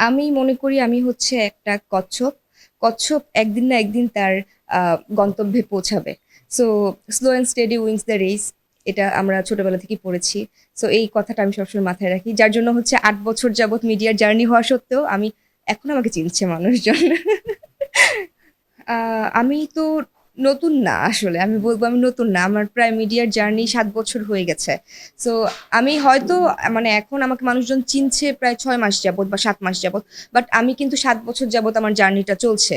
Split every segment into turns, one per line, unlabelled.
আমি মনে করি আমি হচ্ছে একটা কচ্ছপ। কচ্ছপ একদিন না একদিন তার গন্তব্যে পৌঁছাবে। So slow and steady wins the race. এটা আমরা ছোটবেলা থেকেই পড়েছি। সো এই কথাটা আমি সবসময় মাথায় রাখি। যার জন্য হচ্ছে ৮ বছর যাবৎ মিডিয়ার জার্নি হওয়া সত্ত্বেও এখন আমাকে চিনছে মানুষজন। আমি তো নতুন না আসলে। আমি বলব আমি নতুন না। আমার প্রায় মিডিয়ার জার্নি ৭ বছর হয়ে গেছে। সো আমি হয়তো মানে এখন আমাকে মানুষজন চিনছে প্রায় ৬ মাস যাবৎ বা ৭ মাস যাবৎ। বাট আমি কিন্তু ৭ বছর যাবৎ আমার জার্নিটা চলছে।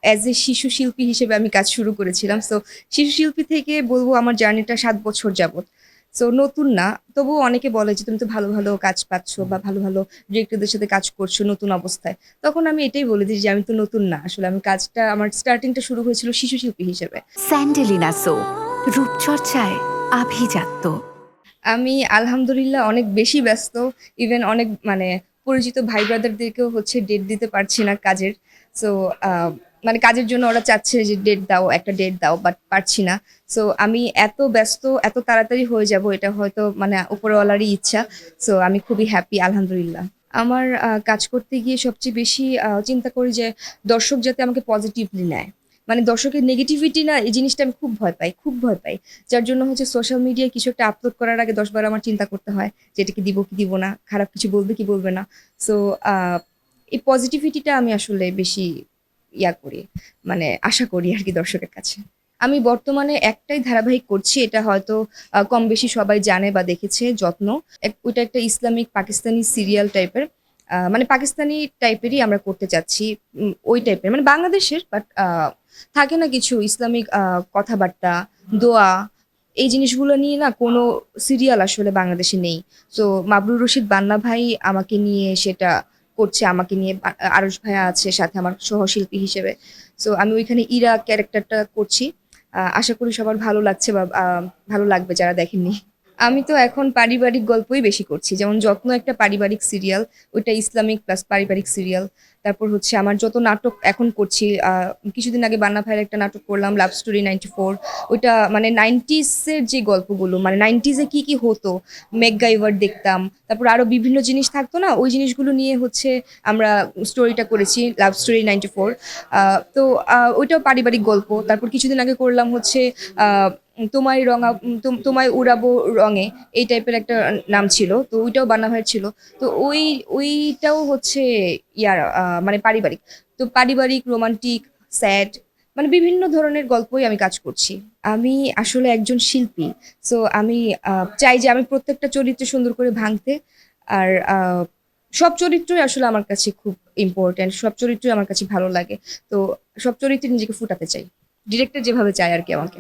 অ্যাজ এ শিশু শিল্পী হিসেবে আমি কাজ শুরু করেছিলাম। সো শিশু শিল্পী থেকে বলব আমার জার্নিটা ৭ বছর যাবৎ। সো নতুন না। তবুও অনেকে বলে যে, "তুমি তো ভালো, ভালো কাজ পাচ্ছ বা ভালো, ভালো ডিরেক্টরদের সাথে কাজ করছো নতুন অবস্থায়।" তখন আমি এটাই বলে দিই যে, "আমি তো নতুন না। আসলে আমি কাজটা আমার স্টার্টিংটা শুরু হয়েছিল শিশু শিল্পী হিসেবে।"
স্যান্ডেলিনা সো রূপচর্চায় আভিজাত্য।
আমি আলহামদুলিল্লাহ অনেক বেশি ব্যস্ত। ইভেন অনেক মানে পরিচিত ভাই ব্রাদারদেরকেও হচ্ছে ডেট দিতে পারছি না কাজের। সো আ মানে কাজের জন্য ওরা চাচ্ছে যে ডেট দাও, একটা ডেট দাও বাট পারছি না। সো আমি এত ব্যস্ত, এত তাড়াতাড়ি হয়ে যাবো এটা হয়তো মানে উপরওয়ালারই ইচ্ছা। সো আমি খুবই হ্যাপি আলহামদুলিল্লাহ। আমার কাজ করতে গিয়ে সবচেয়ে বেশি চিন্তা করি যে দর্শক যাতে আমাকে পজিটিভলি নেয়। মানে দর্শকের নেগেটিভিটি না এই জিনিসটা আমি খুব ভয় পাই, খুব ভয় পাই। যার জন্য হচ্ছে সোশ্যাল মিডিয়ায় কিছু একটা আপলোড করার আগে ১০ বার আমার চিন্তা করতে হয় যে এটা কি দিব কি দিব না, খারাপ কিছু বলবে কি বলবে না। সো আ এই পজিটিভিটিটা আমি আসলে বেশি করি, মানে আশা করি আরকি দর্শকের কাছে। আমি বর্তমানে একটাই ধারাবাহিক করছি। এটা হয়তো কম বেশি সবাই জানে বা দেখেছে 'যত্ন'। ওইটা একটা ইসলামিক পাকিস্তানি সিরিয়াল টাইপের। মানে পাকিস্তানি টাইপেরই আমরা করতে চাচ্ছি। ওই টাইপের মানে বাংলাদেশের বাট থাকে না কিছু ইসলামিক কথাবার্তা, দোয়া এই জিনিসগুলো নিয়ে না কোনো সিরিয়াল আসলে বাংলাদেশে নেই। সো মাবরুর রশিদ বান্না ভাই আমাকে নিয়ে সেটা করছে। আমাকে নিয়ে আরশ ভাইয়া আছে সাথে আমার সহশিল্পী হিসেবে। সো আমি ওইখানে ইরা ক্যারেক্টারটা করছি। আশা করি সবার ভালো লাগছে বা ভালো লাগবে যারা দেখেননি। আমি তো এখন পারিবারিক গল্পই বেশি করছি। যেমন 'যত্ন' একটা পারিবারিক সিরিয়াল। ওইটা ইসলামিক প্লাস পারিবারিক সিরিয়াল। তারপর হচ্ছে আমার যত নাটক এখন করছি, কিছুদিন আগে বান্না ভাইয়ের একটা নাটক করলাম 'লাভ স্টোরি 94'। ওইটা মানে 90s এর যে গল্পগুলো মানে 90s এ কি হতো, 'মেকগাইভার' দেখতাম। তারপর আরো বিভিন্ন জিনিস থাকতো না? ওই জিনিসগুলো নিয়ে হচ্ছে আমরা স্টোরিটা করেছি 'লাভ স্টোরি 94'। আ তো ওইটাও পারিবারিক গল্প। তারপর কিছুদিন আগে করলাম হচ্ছে আ তোমায় রঙা তোমায় উড়াবো রঙে এই টাইপের একটা নাম ছিল। তো ওইটাও বান্না ভাইয়ের ছিল। তো ওইটাও হচ্ছে মানে পারিবারিক। তো পারিবারিক, রোমান্টিক, স্যাড মানে বিভিন্ন ধরনের গল্পই আমি কাজ করছি। আমি আসলে একজন শিল্পী। সো আমি চাই যে আমি প্রত্যেকটা চরিত্রে সুন্দর করে ভাঙতে। আর সব চরিত্রই আসলে আমার কাছে খুব ইম্পোর্টেন্ট। সব চরিত্রই আমার কাছে ভালো লাগে। তো সব চরিত্রে নিজেকে ফুটাতে চাই। ডিরেক্টর যেভাবে চায় আরকি আমাকে।